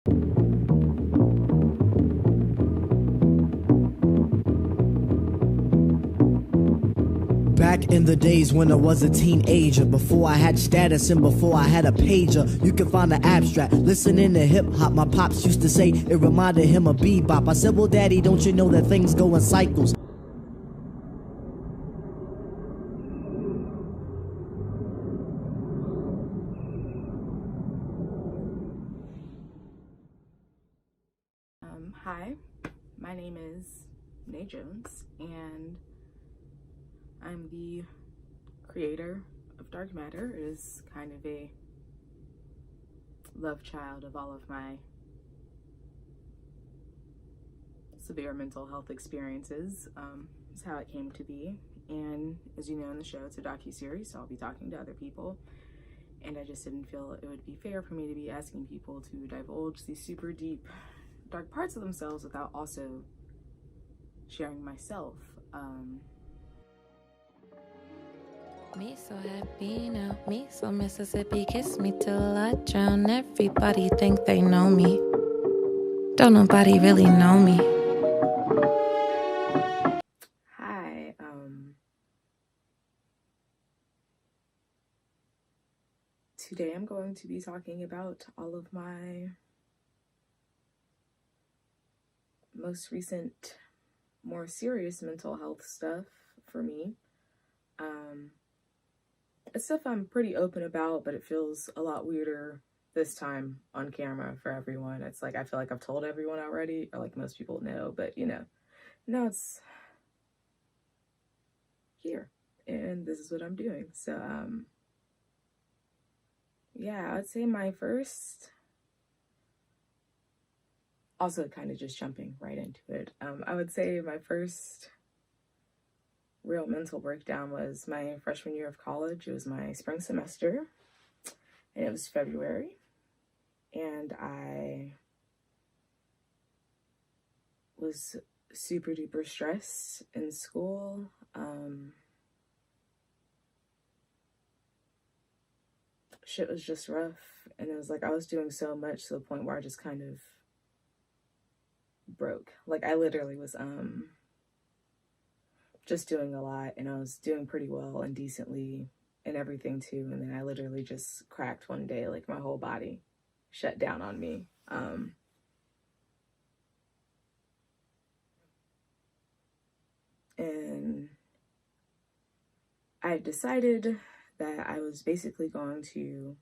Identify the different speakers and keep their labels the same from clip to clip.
Speaker 1: Back in the days when I was a teenager, before I had status and before I had a pager, you can find the abstract. Listening to hip hop, my pops used to say it reminded him of bebop. I said, well, daddy, don't you know that things go in cycles?
Speaker 2: Hi, my name is Nay Jones, and I'm the creator of Dark Matter. It is kind of a love child of all of my severe mental health experiences. Is how it came to be. And as you know in the show, it's a docuseries, so I'll be talking to other people. And I just didn't feel it would be fair for me to be asking people to divulge these super deep, dark parts of themselves without also sharing myself.
Speaker 3: Me so happy now, me so Mississippi, kiss me till I drown. Everybody think they know me, don't nobody really know me.
Speaker 2: Hi, today I'm going to be talking about all of my most recent, more serious mental health stuff for me. It's stuff I'm pretty open about, but it feels a lot weirder this time on camera for everyone. It's like I feel like I've told everyone already, or like most people know, but you know, now it's here and this is what I'm doing. So yeah, I'd say my first, also kind of just jumping right into it, I would say my first real mental breakdown was my freshman year of college. It was my spring semester, and it was February, and I was super duper stressed in school. Shit was just rough, and it was like I was doing so much to the point where I just kind of broke. Like I literally was just doing a lot, and I was doing pretty well and decently and everything too, and then I literally just cracked one day. Like my whole body shut down on me. And I decided that I was basically going to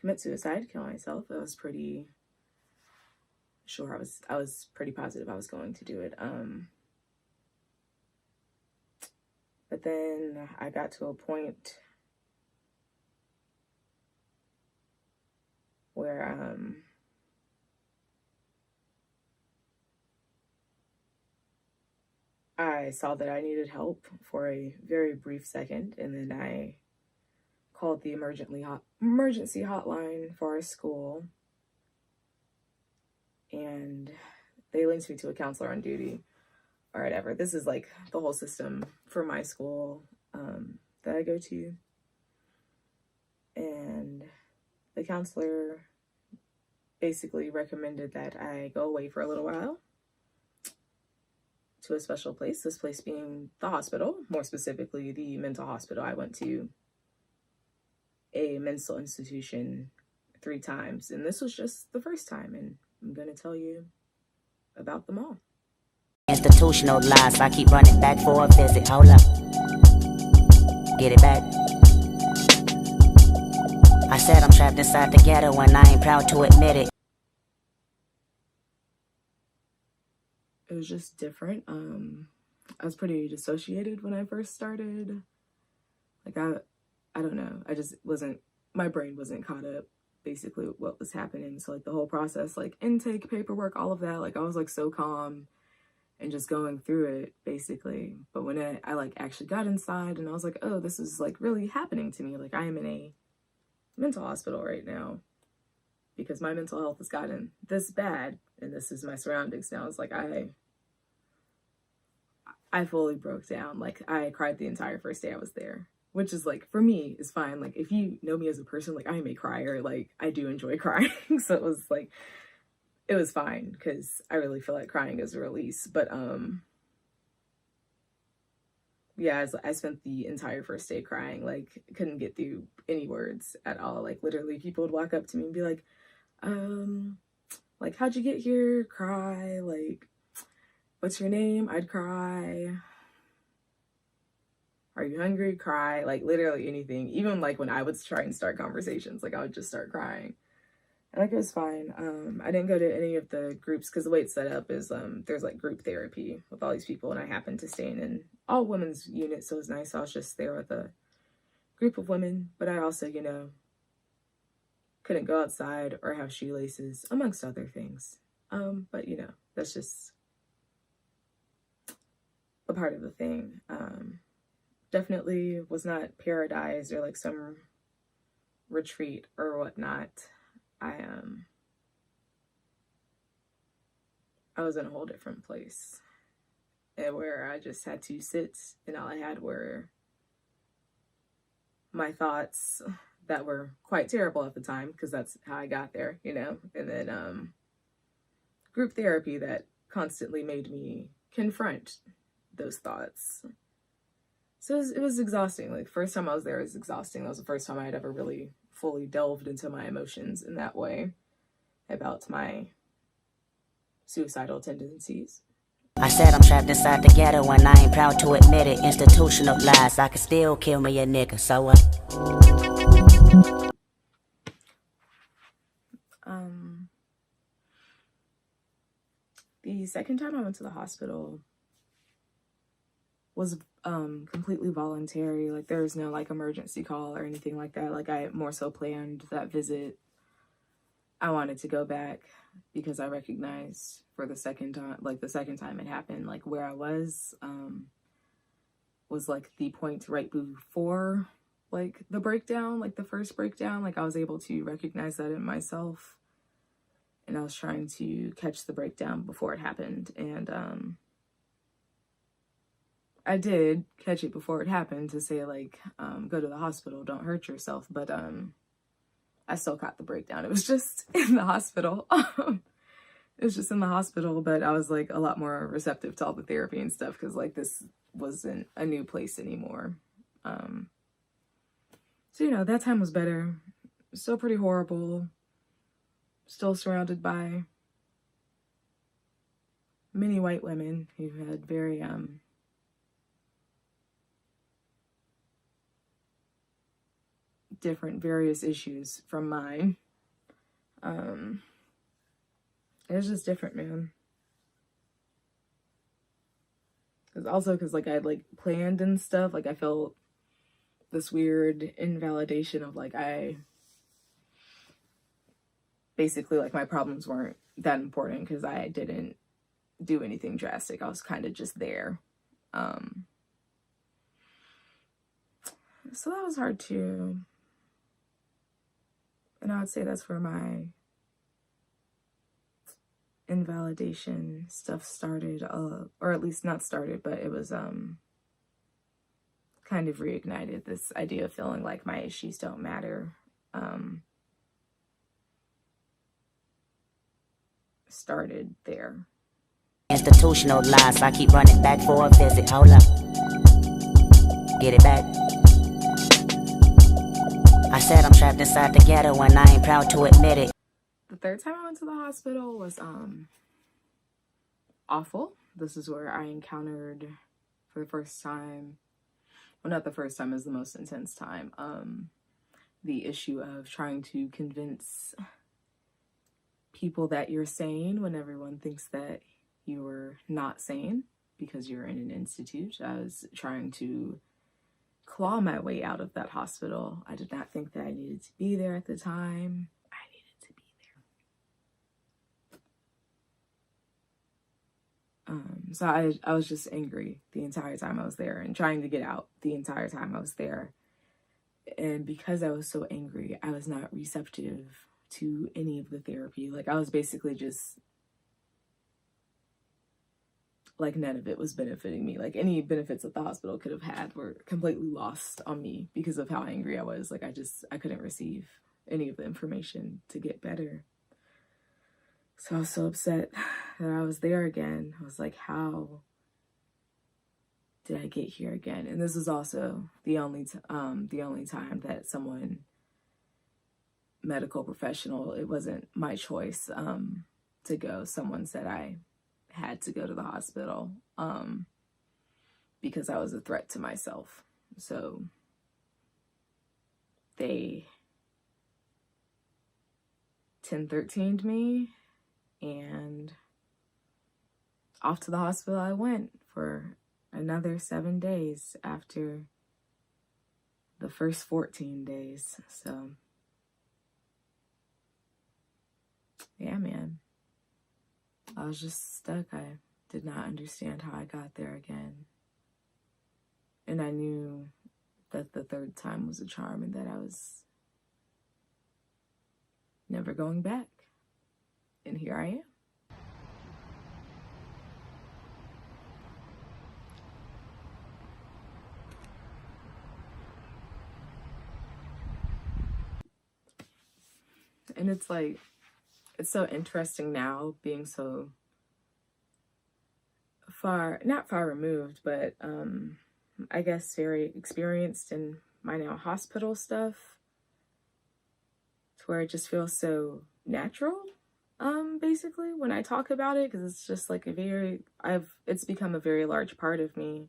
Speaker 2: commit suicide, kill myself. I was pretty sure, I was pretty positive I was going to do it. But then I got to a point where I saw that I needed help for a very brief second, and then I called the emergency hotline for our school, and they linked me to a counselor on duty or whatever. This is like the whole system for my school that I go to. And the counselor basically recommended that I go away for a little while to a special place, this place being the hospital, more specifically the mental hospital. I went to a mental institution 3 times, and this was just the first time, and I'm going to tell you about them all.
Speaker 4: Institutionalized, I keep running back for a visit. Hold up, get it back. I said I'm trapped inside the ghetto and I ain't proud to admit it.
Speaker 2: It was just different. I was pretty dissociated when I first started. Like I don't know. I just wasn't, my brain wasn't caught up basically with what was happening. So like the whole process, like intake, paperwork, all of that, like I was like so calm and just going through it basically. But when I like actually got inside and I was like, oh, this is like really happening to me. Like I am in a mental hospital right now because my mental health has gotten this bad and this is my surroundings now. It's like I fully broke down. Like I cried the entire first day I was there. which is like, for me, is fine. Like, if you know me as a person, like, I am a crier, like, I do enjoy crying. So it was like, it was fine, because I really feel like crying is a release. But yeah, I spent the entire first day crying, like, couldn't get through any words at all. Like, literally, people would walk up to me and be like, how'd you get here? Cry. Like, what's your name? I'd cry. Are you hungry? Cry. Like, literally anything. Even like when I would try and start conversations, like, I would just start crying. And like, it was fine. I didn't go to any of the groups, because the way it's set up is there's like group therapy with all these people, and I happened to stay in an all women's unit, so it was nice. I was just there with a group of women, but I also, you know, couldn't go outside or have shoelaces, amongst other things. But you know, that's just a part of the thing. Definitely was not paradise or like some retreat or whatnot. I was in a whole different place, and where I just had to sit, and all I had were my thoughts that were quite terrible at the time, because that's how I got there, you know, and then group therapy that constantly made me confront those thoughts. So it was exhausting. Like, first time I was there, it was exhausting. That was the first time I had ever really fully delved into my emotions in that way about my suicidal tendencies.
Speaker 4: I said I'm trapped inside the ghetto and I ain't proud to admit it. Institutionalized, I can still kill me a nigga, so what?
Speaker 2: The second time I went to the hospital was completely voluntary. Like, there was no like emergency call or anything like that. Like, I more so planned that visit. I wanted to go back because I recognized for the second time, like the second time it happened, like where I was like the point right before like the breakdown, like the first breakdown. Like, I was able to recognize that in myself, and I was trying to catch the breakdown before it happened. And I did catch it before it happened, to say like, go to the hospital, don't hurt yourself. But I still caught the breakdown. It was just in the hospital. It was just in the hospital, but I was like a lot more receptive to all the therapy and stuff, because like this wasn't a new place anymore. So, you know, that time was better. Still pretty horrible. Still surrounded by many white women who had very different various issues from mine. It was just different, man. Because like I had like planned and stuff, like I felt this weird invalidation of like, I basically like my problems weren't that important because I didn't do anything drastic. I was kind of just there. So that was hard too. And I would say that's where my invalidation stuff started, or at least not started, but it was kind of reignited. This idea of feeling like my issues don't matter started there.
Speaker 4: Institutionalized, I keep running back for a visit. Hold up, get it back. I said I'm trapped inside the ghetto and I ain't proud to admit it.
Speaker 2: The third time I went to the hospital was awful. This is where I encountered for the first time, well, not the first time, it was the most intense time, the issue of trying to convince people that you're sane when everyone thinks that you're not sane because you're in an institute. I was trying to claw my way out of that hospital. I did not think that I needed to be there at the time. I needed to be there. So I was just angry the entire time I was there and trying to get out the entire time I was there. And because I was so angry, I was not receptive to any of the therapy. Like, I was basically just like none of it was benefiting me. Like any benefits that the hospital could have had were completely lost on me because of how angry I was. Like I couldn't receive any of the information to get better. So I was so upset that I was there again. I was like, how did I get here again? And this was also the only time that someone, medical professional, it wasn't my choice to go. Someone said I had to go to the hospital because I was a threat to myself. So they 1013'd me, and off to the hospital I went for another 7 days after the first 14 days. So yeah, man, I was just stuck. I did not understand how I got there again. And I knew that the third time was a charm and that I was never going back. And here I am. And it's like, it's so interesting now being so not far removed, but I guess very experienced in my now hospital stuff, to where it just feels so natural, basically, when I talk about it, because it's just like it's become a very large part of me,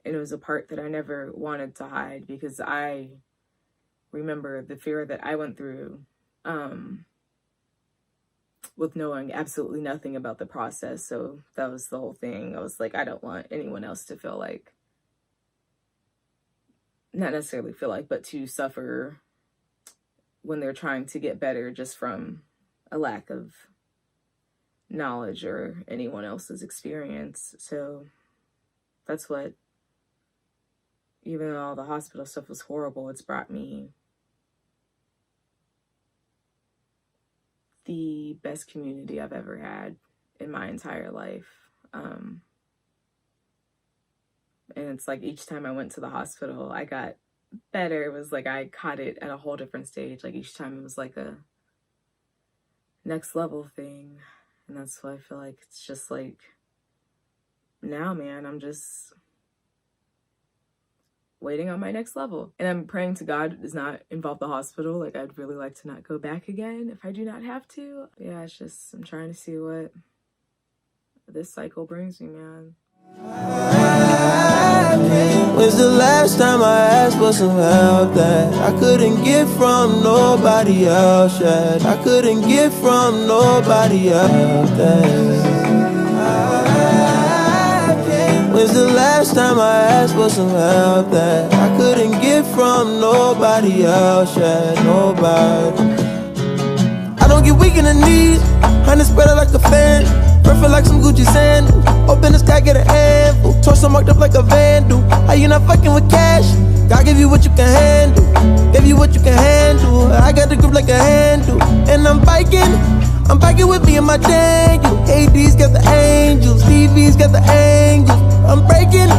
Speaker 2: and it was a part that I never wanted to hide, because I remember the fear that I went through with knowing absolutely nothing about the process. So that was the whole thing. I was like, I don't want anyone else to feel like, not necessarily feel like, but to suffer when they're trying to get better just from a lack of knowledge or anyone else's experience. So that's what, even though all the hospital stuff was horrible, it's brought me the best community I've ever had in my entire life. And it's like each time I went to the hospital, I got better. It was like I caught it at a whole different stage. Like each time it was like a next level thing. And that's why I feel like it's just like, now, man, I'm just waiting on my next level. And I'm praying to God does not involve the hospital. Like, I'd really like to not go back again if I do not have to. But yeah, it's just, I'm trying to see what this cycle brings me, man.
Speaker 5: When's the last time I asked for some help that I couldn't get from nobody else yet? I couldn't get from nobody else that. When's the last time I asked for some help that I couldn't get from nobody else yet? Nobody. I don't get weak in the knees, honey spread out like a fan. Perfect like some Gucci sandals. Open the sky, get an handful. Torso marked up like a vandal. How you not fucking with cash? God give you what you can handle. Give you what you can handle. I got the grip like a handle. And I'm biking with me and my Daniel. AD's got the angels, TV's got the angels. I'm breaking